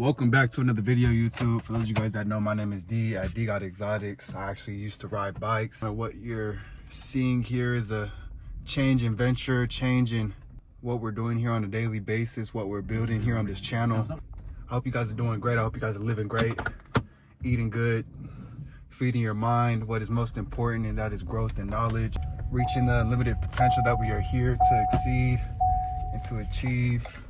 Welcome back to another video, YouTube. For those of you guys that know, my name is D at D Got Exotics. I actually used to ride bikes. What you're seeing here is a change in venture, change in what we're doing here on a daily basis, what we're building here on this channel. I hope you guys are doing great. I hope you guys are living great, eating good, feeding your mind what is most important, and that is growth and knowledge, reaching the unlimited potential that we are here to exceed and to achieve,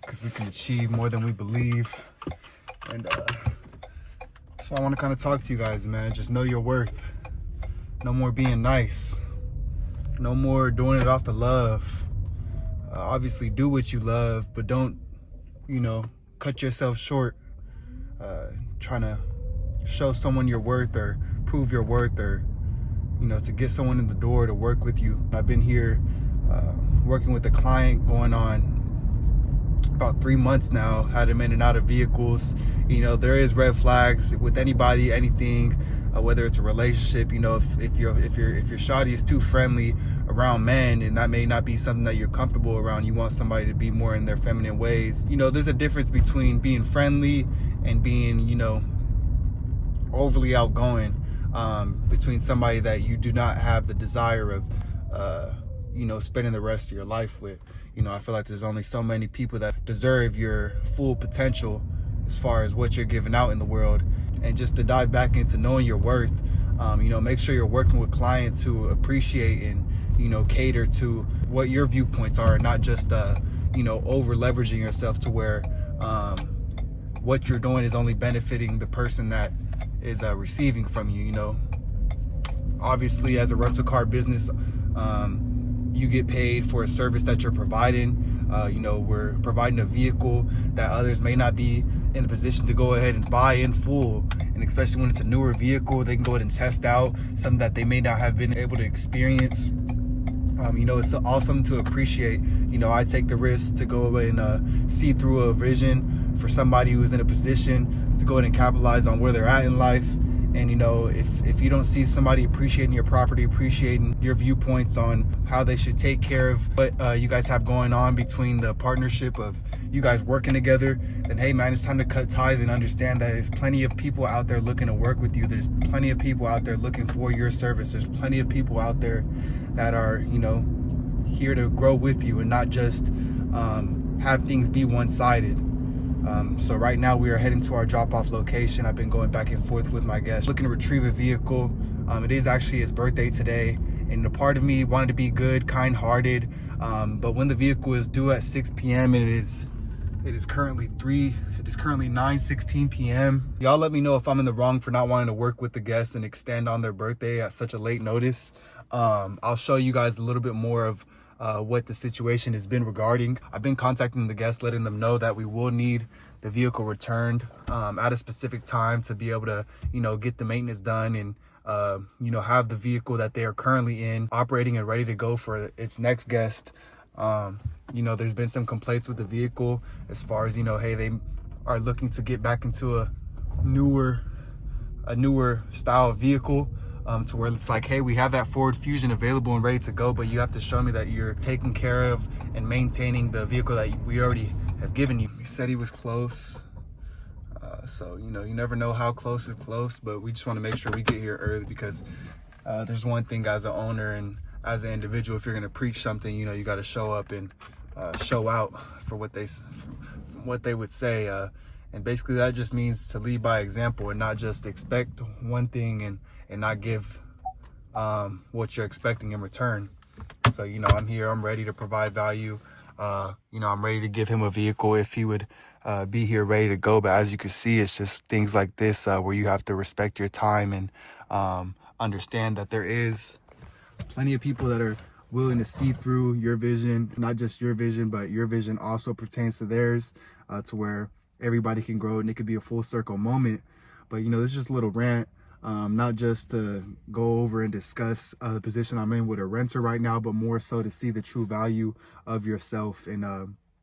because we can achieve more than we believe. And so I want to kind of talk to you guys, man. Just know your worth. No more being nice. No more doing it off the love. Obviously do what you love, but don't, cut yourself short trying to show someone your worth or prove your worth, or to get someone in the door to work with you. I've been here working with a client going on about 3 months now. Had him in and out of vehicles. There is red flags with anybody, anything, whether it's a relationship. If your shawty is too friendly around men, and that may not be something that you're comfortable around, you want somebody to be more in their feminine ways. There's a difference between being friendly and being, overly outgoing, between somebody that you do not have the desire of spending the rest of your life with. I feel like there's only so many people that deserve your full potential as far as what you're giving out in the world. And just to dive back into knowing your worth, make sure you're working with clients who appreciate and cater to what your viewpoints are, and not just over leveraging yourself to where what you're doing is only benefiting the person that is receiving from you. Obviously, as a rental car business, you get paid for a service that you're providing. We're providing a vehicle that others may not be in a position to go ahead and buy in full. And especially when it's a newer vehicle, they can go ahead and test out something that they may not have been able to experience. It's awesome to appreciate. I take the risk to go ahead and see through a vision for somebody who's in a position to go ahead and capitalize on where they're at in life. And if you don't see somebody appreciating your property, appreciating your viewpoints on how they should take care of what you guys have going on between the partnership of you guys working together, then hey man, it's time to cut ties and understand that there's plenty of people out there looking to work with you. There's plenty of people out there looking for your service. There's plenty of people out there that are here to grow with you, and not just have things be one-sided. So right now we are heading to our drop-off location. I've been going back and forth with my guest, looking to retrieve a vehicle. It is actually his birthday today, and a part of me wanted to be good, kind-hearted. But when the vehicle is due at 6 p.m. and it is currently 9:16 p.m. Y'all let me know if I'm in the wrong for not wanting to work with the guests and extend on their birthday at such a late notice. I'll show you guys a little bit more of what the situation has been regarding. I've been contacting the guests, letting them know that we will need the vehicle returned at a specific time to be able to get the maintenance done, and have the vehicle that they are currently in operating and ready to go for its next guest. There's been some complaints with the vehicle as far as hey, they are looking to get back into a newer style of vehicle, to where it's like, hey, we have that Ford Fusion available and ready to go, but you have to show me that you're taking care of and maintaining the vehicle that we already have given you. He said he was close, so you never know how close is close, but we just want to make sure we get here early, because there's one thing as an owner and as an individual, if you're going to preach something, you got to show up and show out for what they would say, and basically that just means to lead by example and not just expect one thing and not give what you're expecting in return. So I'm here, I'm ready to provide value. I'm ready to give him a vehicle if he would be here ready to go. But as you can see, it's just things like this where you have to respect your time and understand that there is plenty of people that are willing to see through your vision. Not just your vision, but your vision also pertains to theirs, to where everybody can grow and it could be a full circle moment. But this is just a little rant, not just to go over and discuss the position I'm in with a renter right now, but more so to see the true value of yourself and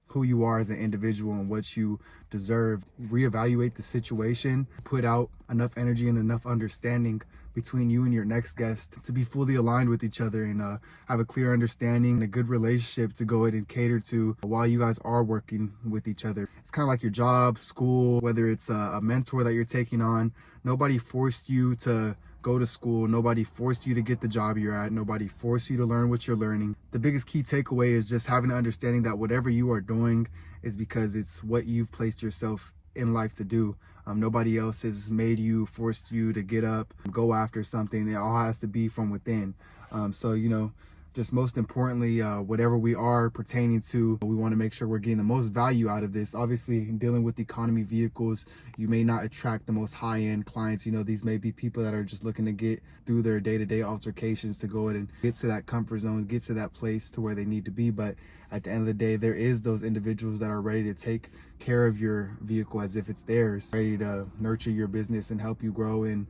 who you are as an individual and what you deserve. Reevaluate the situation, put out enough energy and enough understanding between you and your next guest to be fully aligned with each other and have a clear understanding and a good relationship to go ahead and cater to while you guys are working with each other. It's kind of like your job, school, whether it's a mentor that you're taking on. Nobody forced you to go to school. Nobody forced you to get the job you're at. Nobody forced you to learn what you're learning. The biggest key takeaway is just having an understanding that whatever you are doing is because it's what you've placed yourself in life to do. Nobody else has made you, forced you to get up, go after something. It all has to be from within. So, just most importantly, whatever we are pertaining to, we want to make sure we're getting the most value out of this. Obviously, in dealing with economy vehicles, you may not attract the most high-end clients. These may be people that are just looking to get through their day-to-day altercations to go ahead and get to that comfort zone, get to that place to where they need to be. But at the end of the day, there is those individuals that are ready to take care of your vehicle as if it's theirs, ready to nurture your business and help you grow and,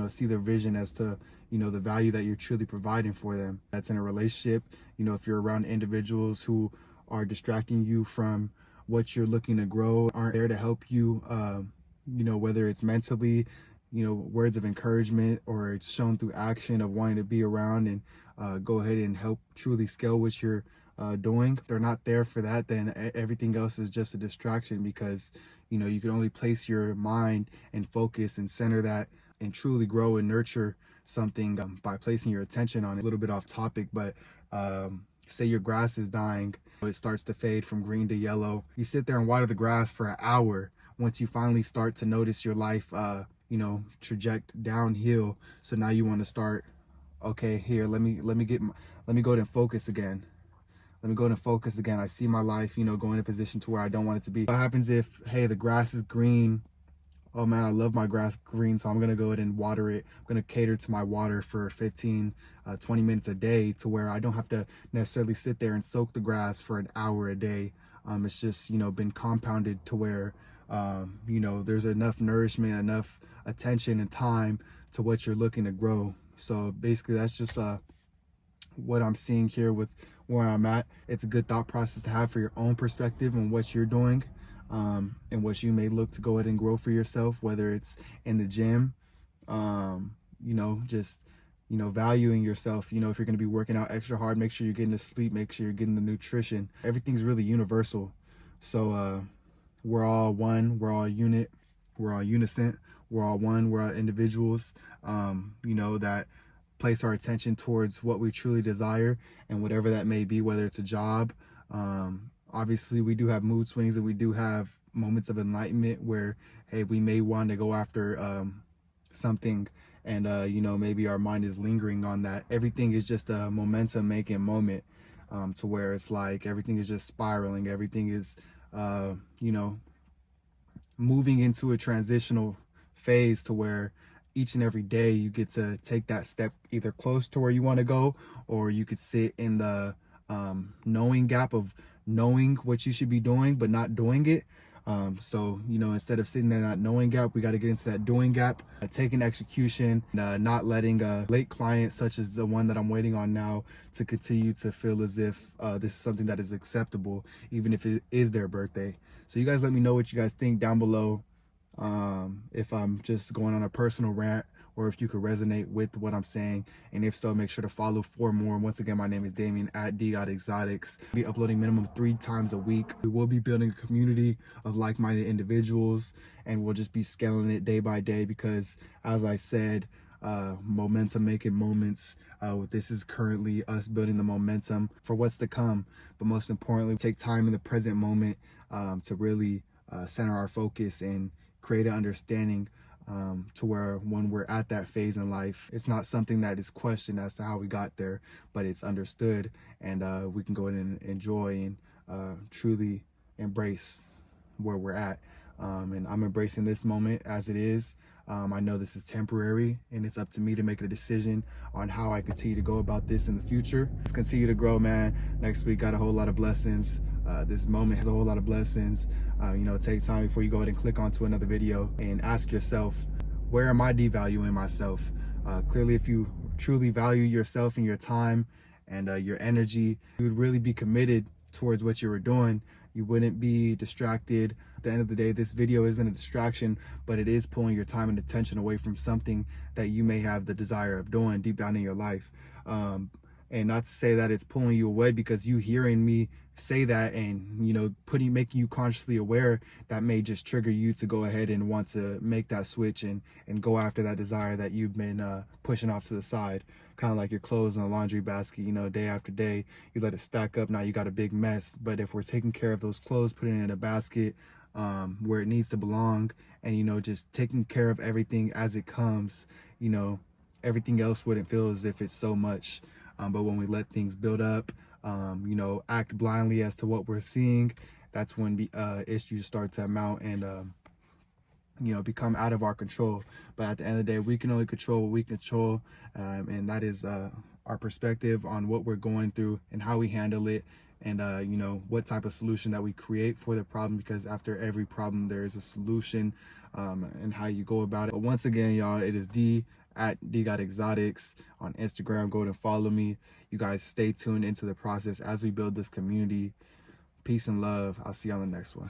see their vision as to the value that you're truly providing for them. That's in a relationship. If you're around individuals who are distracting you from what you're looking to grow, aren't there to help you, whether it's mentally, words of encouragement, or it's shown through action of wanting to be around and go ahead and help truly scale what you're doing. If they're not there for that, then everything else is just a distraction, because you can only place your mind and focus and center that and truly grow and nurture something by placing your attention on it. A little bit off topic, but say your grass is dying, it starts to fade from green to yellow. You sit there and water the grass for an hour. Once you finally start to notice your life traject downhill, so now you want to start, okay, here, let me go ahead and focus again. I see my life, going in a position to where I don't want it to be. What happens if, hey, the grass is green? Oh man, I love my grass green, so I'm going to go ahead and water it. I'm going to cater to my water for 15, 20 minutes a day, to where I don't have to necessarily sit there and soak the grass for an hour a day. It's just, been compounded to where, there's enough nourishment, enough attention and time to what you're looking to grow. So basically that's just what I'm seeing here with where I'm at. It's a good thought process to have for your own perspective on what you're doing. And what you may look to go ahead and grow for yourself, whether it's in the gym, valuing yourself. If you're going to be working out extra hard, make sure you're getting the sleep, make sure you're getting the nutrition. Everything's really universal. So we're all one, we're all a unit, we're all unison, we're all one, we're all individuals, that place our attention towards what we truly desire, and whatever that may be, whether it's a job. Obviously, we do have mood swings, and we do have moments of enlightenment where, hey, we may want to go after something, and maybe our mind is lingering on that. Everything is just a momentum making moment, to where it's like everything is just spiraling. Everything is moving into a transitional phase, to where each and every day you get to take that step either close to where you want to go, or you could sit in the knowing gap of knowing what you should be doing but not doing it. So instead of sitting in that knowing gap, we got to get into that doing gap, taking execution, not letting a late client such as the one that I'm waiting on now to continue to feel as if this is something that is acceptable, even if it is their birthday. So you guys let me know what you guys think down below, if I'm just going on a personal rant, or if you could resonate with what I'm saying. And if so, make sure to follow for more. Once again, my name is Damien at D.Exotics. I'll be uploading minimum 3 times a week. We will be building a community of like-minded individuals, and we'll just be scaling it day by day, because as I said, momentum making moments. This is currently us building the momentum for what's to come. But most importantly, take time in the present moment to really center our focus and create an understanding, to where when we're at that phase in life, it's not something that is questioned as to how we got there, but it's understood, and we can go in and enjoy and truly embrace where we're at. And I'm embracing this moment as it is. I know this is temporary, and it's up to me to make a decision on how I continue to go about this in the future. Let's continue to grow, man. Next week got a whole lot of blessings. This moment has a whole lot of blessings. Take time before you go ahead and click onto another video and ask yourself, where am I devaluing myself? Clearly, if you truly value yourself and your time and your energy, you would really be committed towards what you were doing, You wouldn't be distracted. At the end of the day, this video isn't a distraction, but it is pulling your time and attention away from something that you may have the desire of doing deep down in your life. And not to say that it's pulling you away, because you hearing me say that and, you know, making you consciously aware, that may just trigger you to go ahead and want to make that switch and go after that desire that you've been pushing off to the side. Kind of like your clothes in a laundry basket, you know, day after day, you let it stack up. Now you got a big mess. But if we're taking care of those clothes, putting it in a basket where it needs to belong, and, you know, just taking care of everything as it comes, you know, everything else wouldn't feel as if it's so much. But when we let things build up, you know, act blindly as to what we're seeing, that's when the issues start to mount and, you know, become out of our control. But at the end of the day, we can only control what we control. And that is our perspective on what we're going through and how we handle it. And, you know, what type of solution that we create for the problem, because after every problem, there is a solution, and how you go about it. But once again, y'all, it is D at D.Exotics on Instagram. Go to follow me. You guys stay tuned into the process as we build this community. Peace and love. I'll see you on the next one.